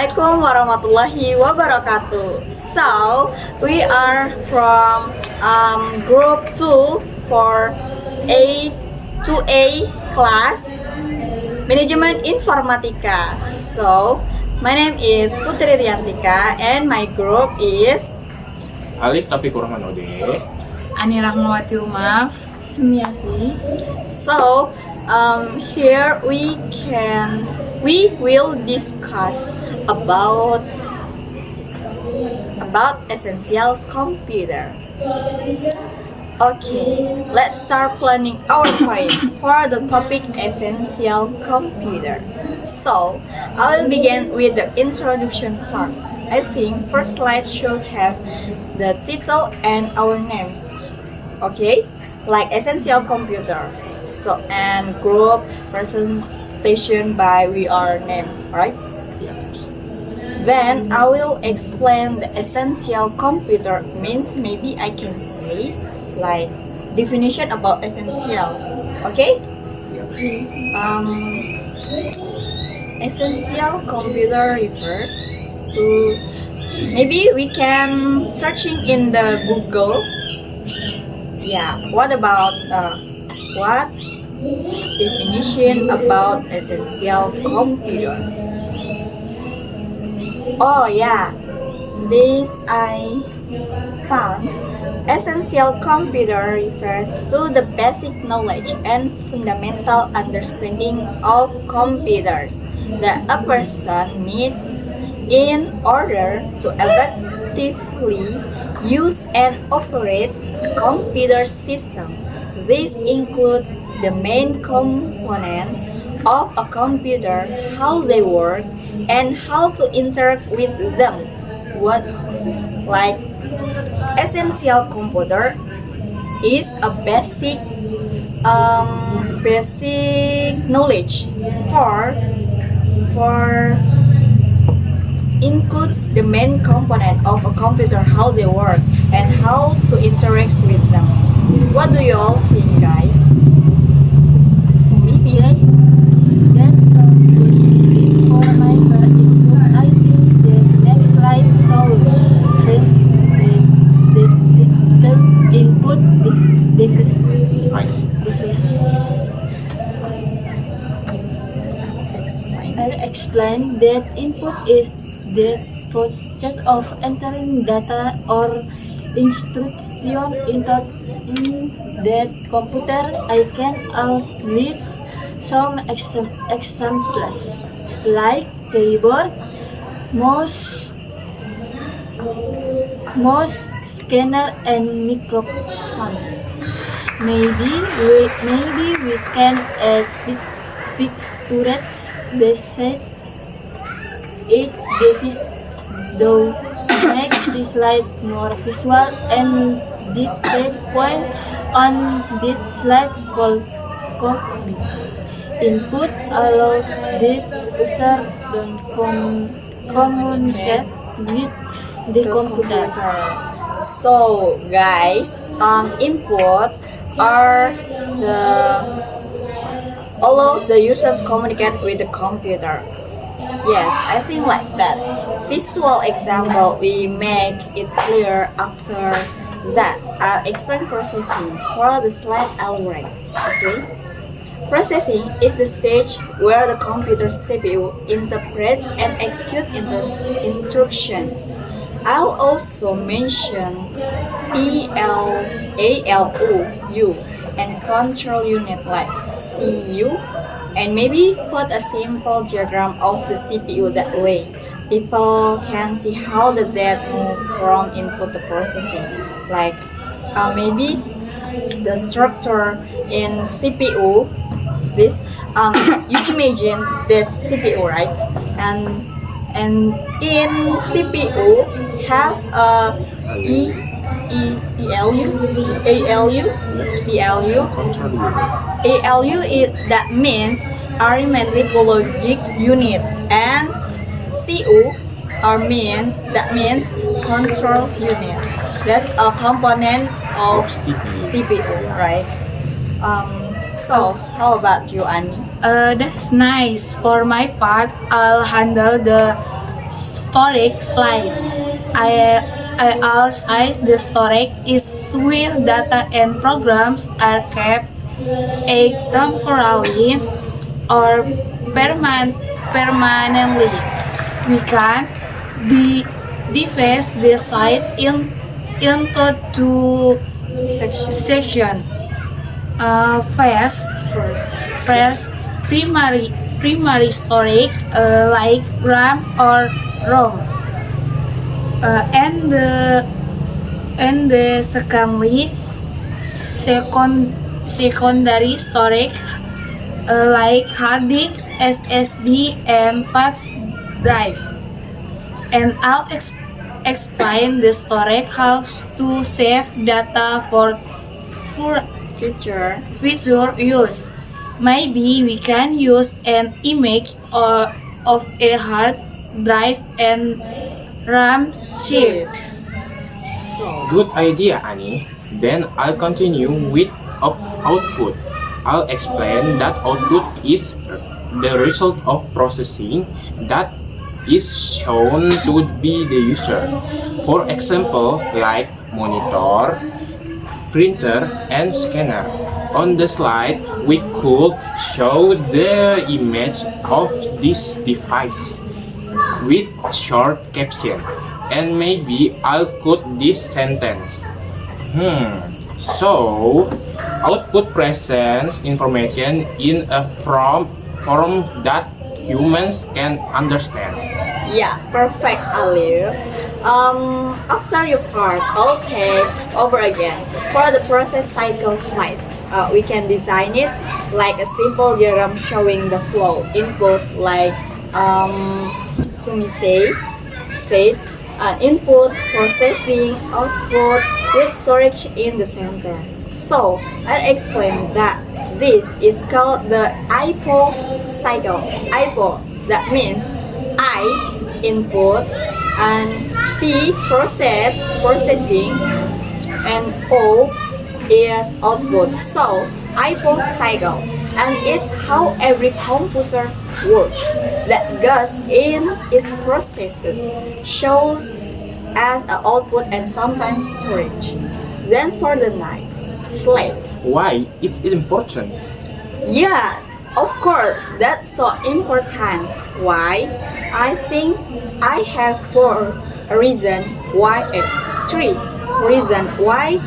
Assalamualaikum warahmatullahi wabarakatuh. So, we are from group 2 for A2A class Management Informatika. So, my name is Putri Riantika and my group is Alif Taufik Rahmanode, Ani Rahmawati Rumaf, Sumiati. So, here we will discuss about essential computer. Okay, let's start planning our point for the topic essential computer. So, I will begin with the introduction part. I think first slide should have the title and our names. Okay, like essential computer. So, and group presentation by we are name, right? Then I will explain the essential computer means. Maybe I can say like definition about essential. Okay? Essential computer refers to, maybe we can searching in the Google. Yeah. What about what definition about essential computer? Oh yeah, this I found. Essential computer refers to the basic knowledge and fundamental understanding of computers that a person needs in order to effectively use and operate a computer system. This includes the main components of a computer, how they work, and how to interact with them. What, like, essential computer is a basic knowledge for includes the main component of a computer, how they work, and how to interact with them. What do you all think, guys? So maybe that's good for my input. I think the next slide shows the input device. I'll explain that input is the process of entering data or instruction into that computer. I can also list some examples like keyboard, mouse, scanner, and microphone. Maybe we can add pictures beside it device though make the slide more visual, and the point on this slide called cockpit. Input allows the user to communicate with the computer. So, guys, input are allows the user to communicate with the computer. Yes, I think like that. Visual example, we make it clear after that. I'll explain processing for the slide I'll write. Okay? Processing is the stage where the computer CPU interprets and executes instructions. I'll also mention ALU and control unit like CU, and maybe put a simple diagram of the CPU. That way people can see how the data move from input to processing. Like maybe the structure in CPU, this you imagine that CPU, right? And in CPU have a ALU is, that means arithmetic logic unit, and CU that means control unit. That's a component of CPU, right? So how about you, Annie? That's nice. For my part, I'll handle the storage slide. I outside the storage is where data and programs are kept temporarily or permanently. We can divide the slide into two sections. First, primary storage like RAM or ROM, and the secondary storage like hard disk, SSD, and flash drive. And I'll explain the storage helps to save data for Future. future use. Maybe we can use an image of a hard drive and RAM chips. Good idea, Annie. Then I'll continue with output. I'll explain that output is the result of processing that is shown to be the user. For example, like monitor, printer, and scanner. On the slide, we could show the image of this device with short caption, and maybe I'll quote this sentence. So, output presents information in a form that humans can understand. Yeah, perfect, Alif. After your part, okay, over again. For the process cycle slide, we can design it like a simple diagram showing the flow. Input like Sumi said, input, processing, output with storage in the center. So I explain that this is called the IPO cycle. IPO, that means I, input, and P, processing, and O is output. So IPO cycle, and it's how every computer works. That goes in is processed, shows as an output and sometimes storage. Then for the next slide. Why? It's important. Yeah, of course, that's so important. Why? I think I have three reasons why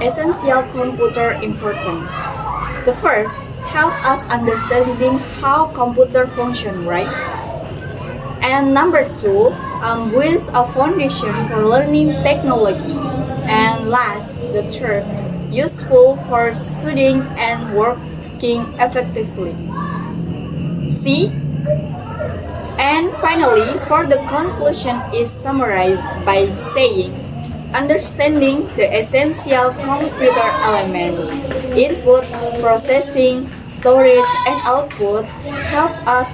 essential computer important. The first, help us understanding how computer function, right? And number two, builds a foundation for learning technology. And last, the third, useful for studying and working effectively. See? And finally, for the conclusion is summarized by saying, understanding the essential computer elements, input, processing, storage, and output help us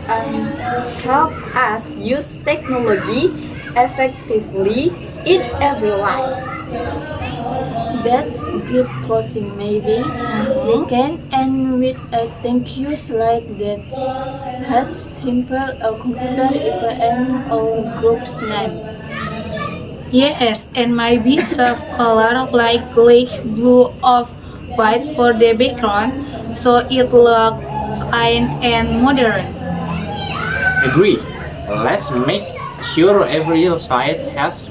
use technology effectively in every life. That's good closing maybe. We can end with a thank you slide that has simple a computer equal and our group's name. Yes, and maybe soft color like blue or white for the background, so it look clean and modern. Agree. Let's make sure every slide has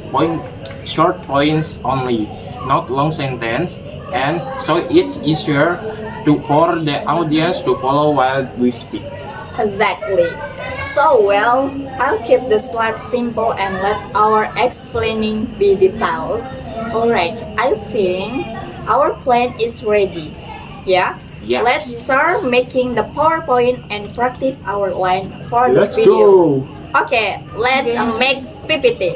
short points only, not long sentence, and so it's easier for the audience to follow while we speak. Exactly. So well, I'll keep the slides simple and let our explaining be detailed. Alright, I think our plan is ready. Yeah? Yeah. Let's start making the PowerPoint and practice our line for the Let's video. go! Okay, let's make PPT.